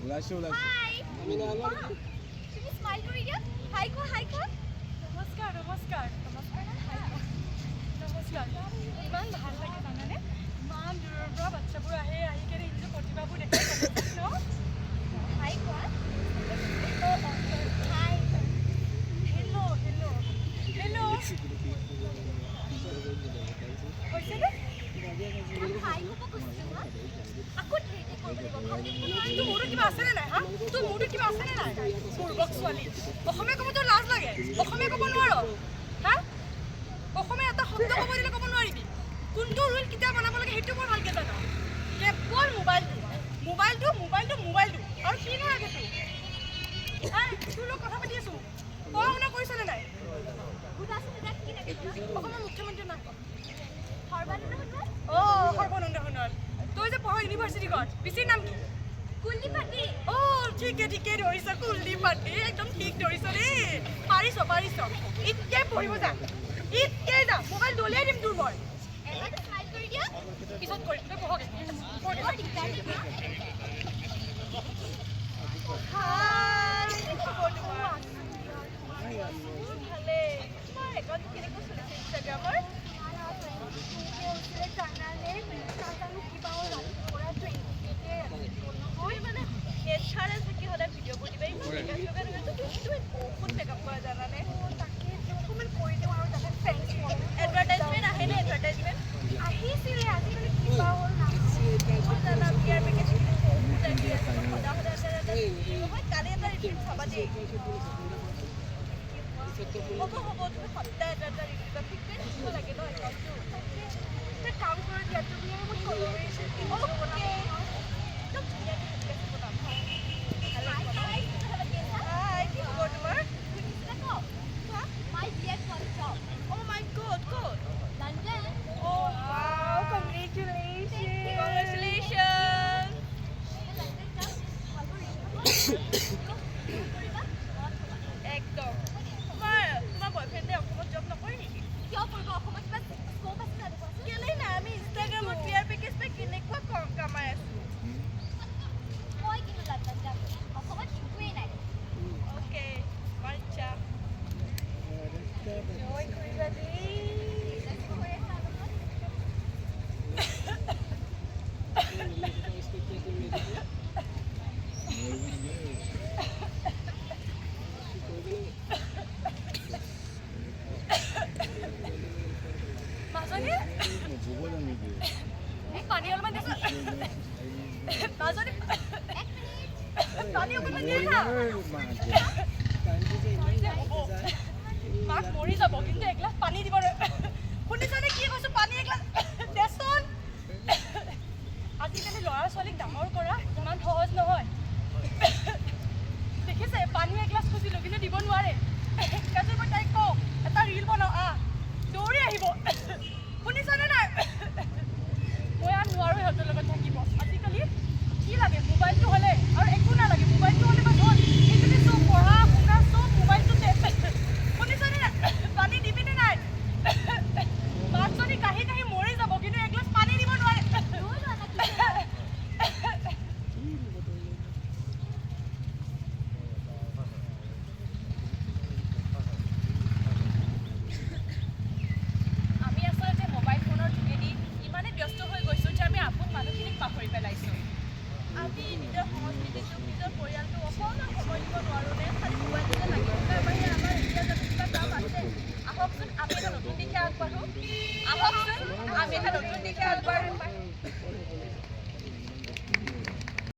ওলাইছো তুমি স্মাইল কৰি দিয়া হাই কোৱা নমস্কাৰ ইমান ভাল লাগে জানানে ইমান দূৰৰ পৰা বাচ্চাবোৰ আহি কেনে নিজৰ প্ৰতিভাবোৰ দেখাই ন হাই কোৱা হাই হেল্ল' হৈছেনে হাই ক'ব কৈছোঁ আকৌ তোৰ মোৰটো কিবা আছেনে নাই হা তোৰ মোৰটো কিবা আছেনে নাই পূৰ্বক ছোৱালী অসমীয়া ক'ব তোৰ লাজ লাগে অসমীয়া ক'ব নোৱাৰ হা অসমীয়া এটা শব্দ ক'ব দিলে ক'ব নোৱাৰিবি কোনটো ৰুল কেতিয়া বনাব লাগে সেইটো মই ভালকৈ জানো কেৱল মোবাইলটো আৰু কি নালাগে তোৰ লগত কথা পাতি আছোঁ পঢ়া শুনা কৰিছনে নাই অসমৰ মুখ্যমন্ত্ৰীৰ নাম কম সৰ্বানন্দ সোণোৱাল তই যে পঢ়া ইউনিভাৰ্চিটিত পিচিৰ নাম কি কুলদীপ পাটি ঠিকে ধৰিছ কুলদীপ পাটি একদম ঠিক ধৰিছ দেই পাৰিছ এতিয়াই পঢ়িব যা মোবাইল দলিয়াই দিম তোৰ মই পিছত কৰিম তই পঢ় ভালে তোমাৰ একাউণ্টটো কেনেকৈ চলিছে ইনষ্টাগ্ৰামৰ ভিডিঅ'বোৰ দিবা ইমান বহুত মেকআপ কৰা জানানে তাকে অকণমান কৰি দিওঁ আৰু তাতে এডভাৰটাইজমেণ্ট আহে নে এডভাৰটাইজমেণ্ট আহিছিলে আজিকালি কিবা হ'ল জানা বিয়াৰ পেকেজ নহয় কালি এটা ৰিভিউ চাবা দেই হ'ব তুমি সদায় এটা ৰিভিউ দিবা ফিডবেক দিব লাগে ন একাউণ্টটো তাকে কাম কৰি দিয়া তুমি আৰু মোক কলৰেশ্যন একদম ধুনীয়াকৈ বনাম Hi, কি খবৰ তোমাৰ? My dear concept. Oh my God, good. London. Oh wow, congratulations. Congratulations. একদম তোমাৰ বয়ফ্ৰেণ্ডে অসমত জব নকৰে নেকি কিয় কৰিব অসমত কিবা স্কোপ আছে জানো কেলেই নাই আমি ইনষ্টাগ্ৰামত বিয়াৰ পেকেজ পাই কেনেকুৱা কম কামাই আছোঁ মই কিন্তু লণ্ডন যাম অসমত একোৱেই নাই অ'কে মাৰ্চা জয় কৰিবা দেই পানী অলপমান দিছো পানী অকণমান দিয়ে না মাক মৰি যাব কিন্তু এগিলাচ পানী দিব শুনিছানে কি কৈছো পানী এগিলাচ দেচোন আজিকালি ল'ৰা ছোৱালীক ডাঙৰ কৰা ইমান সহজ নহয় দেখিছে পানী এগিলাচ খুজিলোঁ কিন্তু দিব নোৱাৰে কাজৰ মই তাইক কওঁ এটা ৰিল বনাওঁ দৌৰি আহিব শুনিছানে নাই মই আৰু নোৱাৰোঁ সিহঁতৰ লগত থাকিব আজিকালি কি লাগে মোবাইলটো হ'লে আৰু একো নালাগে মোবাইলটো হ'লে বা হ'ল এইখিনি চব পঢ়া শুনা চব মোবাইলটোতে শুনিছানে নাই পানী দিবিনে নাই মাছ যদি কাঢ়ি মৰি যাব কিন্তু এগিলাচ পানী দিব নোৱাৰে আমি আচলতে মোবাইল ফোনৰ যোগেদি ইমানেই ব্যস্ত হৈ গৈছোঁ যে আমি আপোন মানুহখিনিক পাহৰি পেলাইছোঁ আমি নিজৰ সংস্কৃতিটোক নিজৰ পৰিয়ালটোক অকণমান সময় দিব নোৱাৰোঁনে খালি মোবাইলটোতে লাগি থকাৰ বাহিৰে আমাৰ এতিয়া যদি কিবা কাম আছে আহকচোন আমি এটা নতুন দিশে আগবাঢ়োঁ